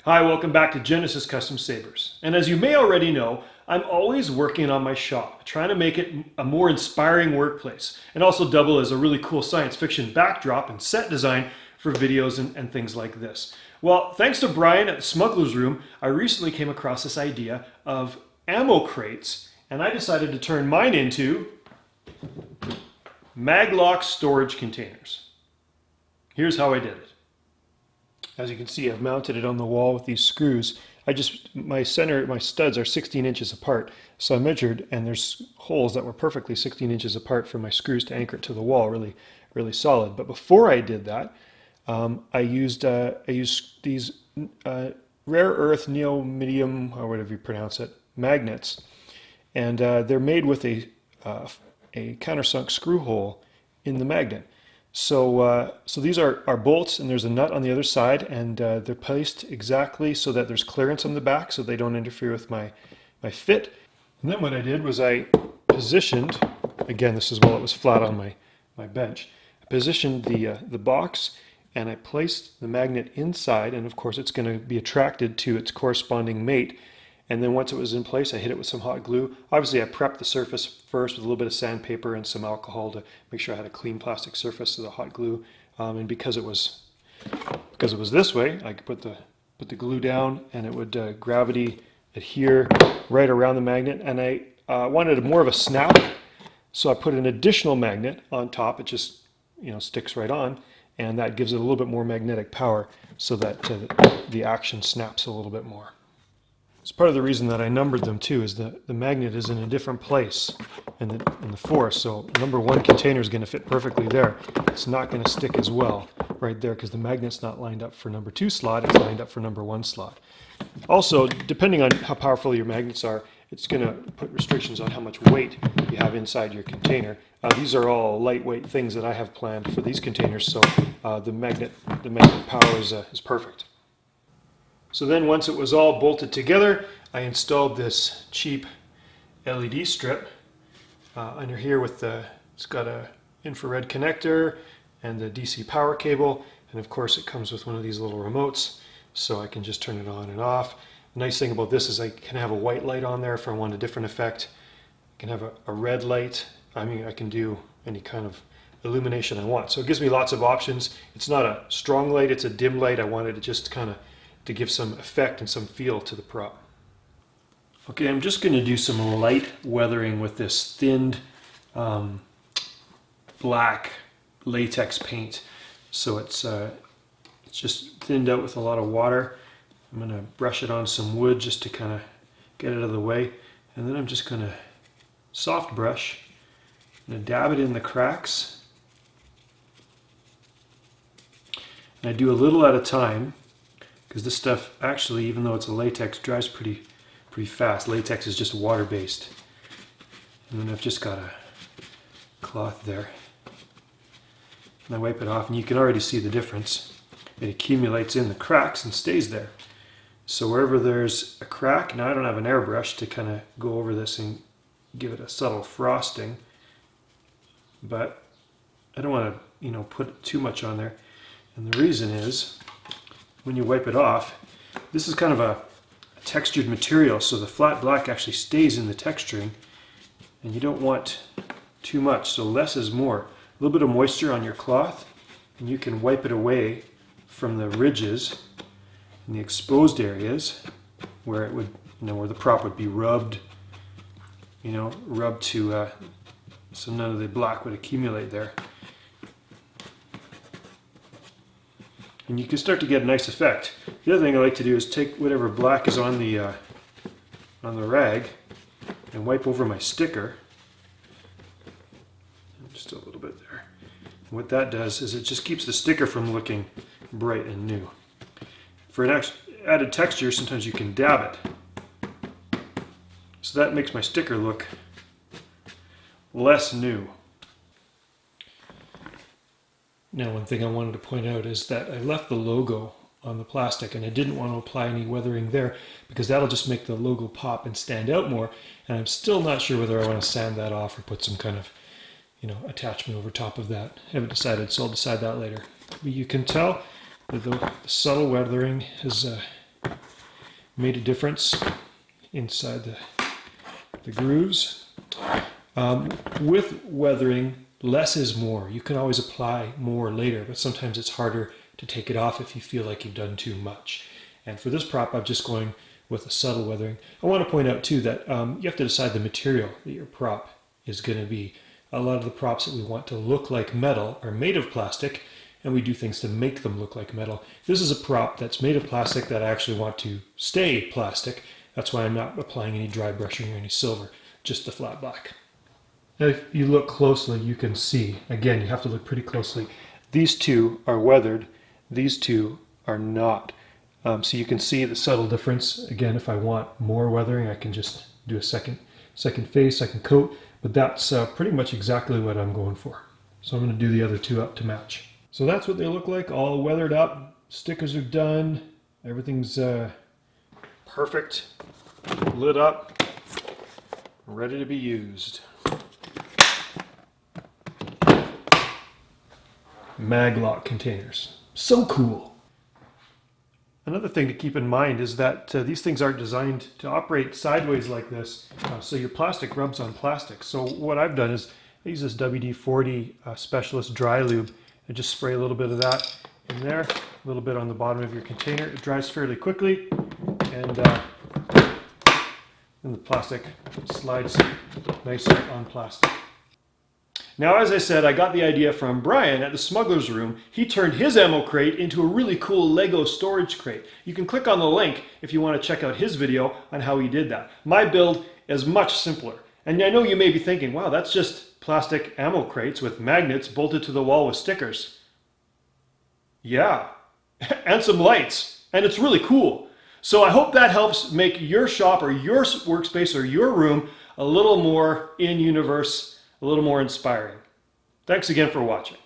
Hi, welcome back to Genesis Custom Sabers. And as you may already know, I'm always working on my shop, trying to make it a more inspiring workplace, and also double as a really cool science fiction backdrop and set design for videos and things like this. Well, thanks to Brian at the Smuggler's Room, I recently came across this idea of ammo crates, and I decided to turn mine into maglock storage containers. Here's how I did it. As you can see, I've mounted it on the wall with these screws. My studs are 16 inches apart. So I measured, and there's holes that were perfectly 16 inches apart for my screws to anchor it to the wall, really, really solid. But before I did that, I used these rare earth neodymium, or whatever you pronounce it, magnets, and they're made with a countersunk screw hole in the magnet. So these are bolts, and there's a nut on the other side, and they're placed exactly so that there's clearance on the back so they don't interfere with my fit. And then what I did was I positioned, again this is while it was flat on my bench, I positioned the box and I placed the magnet inside, and of course it's going to be attracted to its corresponding mate. And then once it was in place, I hit it with some hot glue. Obviously, I prepped the surface first with a little bit of sandpaper and some alcohol to make sure I had a clean plastic surface of the hot glue. And because it was this way, I could put the glue down, and it would gravity adhere right around the magnet. And I wanted more of a snap, so I put an additional magnet on top. It just sticks right on, and that gives it a little bit more magnetic power, so that the action snaps a little bit more. It's part of the reason that I numbered them too, is that the magnet is in a different place in the forest. So number one container is going to fit perfectly there. It's not going to stick as well right there because the magnet's not lined up for number two slot, it's lined up for number one slot. Also, depending on how powerful your magnets are, it's going to put restrictions on how much weight you have inside your container. These are all lightweight things that I have planned for these containers, so the magnet power is perfect. So then once it was all bolted together, I installed this cheap LED strip under here it's got a infrared connector and the DC power cable, and of course it comes with one of these little remotes, so I can just turn it on and off. The nice thing about this is I can have a white light on there if I want a different effect. I can have a red light. I can do any kind of illumination I want. So it gives me lots of options. It's not a strong light, it's a dim light. I wanted to just kind of to give some effect and some feel to the prop. Okay, I'm just going to do some light weathering with this thinned black latex paint. So it's just thinned out with a lot of water. I'm going to brush it on some wood just to kind of get it out of the way. And then I'm just going to soft brush. I'm going to dab it in the cracks. And I do a little at a time, because this stuff actually, even though it's a latex, dries pretty fast. Latex is just water-based. And then I've just got a cloth there. And I wipe it off, and you can already see the difference. It accumulates in the cracks and stays there. So wherever there's a crack, now I don't have an airbrush to kind of go over this and give it a subtle frosting, but I don't want to, put too much on there. And the reason is, when you wipe it off, this is kind of a textured material, so the flat black actually stays in the texturing, and you don't want too much, so less is more. A little bit of moisture on your cloth, and you can wipe it away from the ridges and the exposed areas where it would, where the prop would be rubbed, rubbed to, so none of the black would accumulate there. And you can start to get a nice effect. The other thing I like to do is take whatever black is on the rag and wipe over my sticker. Just a little bit there. And what that does is it just keeps the sticker from looking bright and new. For an added texture, sometimes you can dab it. So that makes my sticker look less new. Now, one thing I wanted to point out is that I left the logo on the plastic, and I didn't want to apply any weathering there because that'll just make the logo pop and stand out more, and I'm still not sure whether I want to sand that off or put some kind of attachment over top of that. I haven't decided, so I'll decide that later. But you can tell that the subtle weathering has made a difference inside the grooves. With weathering, less is more. You can always apply more later, but sometimes it's harder to take it off if you feel like you've done too much. And for this prop, I'm just going with a subtle weathering. I want to point out too that you have to decide the material that your prop is going to be. A lot of the props that we want to look like metal are made of plastic, and we do things to make them look like metal. This is a prop that's made of plastic that I actually want to stay plastic. That's why I'm not applying any dry brushing or any silver, just the flat black. Now, if you look closely, you can see, again, you have to look pretty closely. These two are weathered, these two are not. So you can see the subtle difference. Again, if I want more weathering, I can just do a second face, second coat, but that's pretty much exactly what I'm going for. So I'm going to do the other two up to match. So that's what they look like, all weathered up. Stickers are done. Everything's perfect, lit up, ready to be used. Maglock containers. So cool. Another thing to keep in mind is that these things aren't designed to operate sideways like this, so your plastic rubs on plastic. So what I've done is I use this WD-40 Specialist Dry Lube and just spray a little bit of that in there, a little bit on the bottom of your container. It dries fairly quickly, and then the plastic slides nicely on plastic. Now, as I said, I got the idea from Brian at the Smuggler's Room. He turned his ammo crate into a really cool Lego storage crate. You can click on the link if you want to check out his video on how he did that. My build is much simpler. And I know you may be thinking, wow, that's just plastic ammo crates with magnets bolted to the wall with stickers. Yeah, and some lights. And it's really cool. So I hope that helps make your shop or your workspace or your room a little more in-universe, a little more inspiring. Thanks again for watching.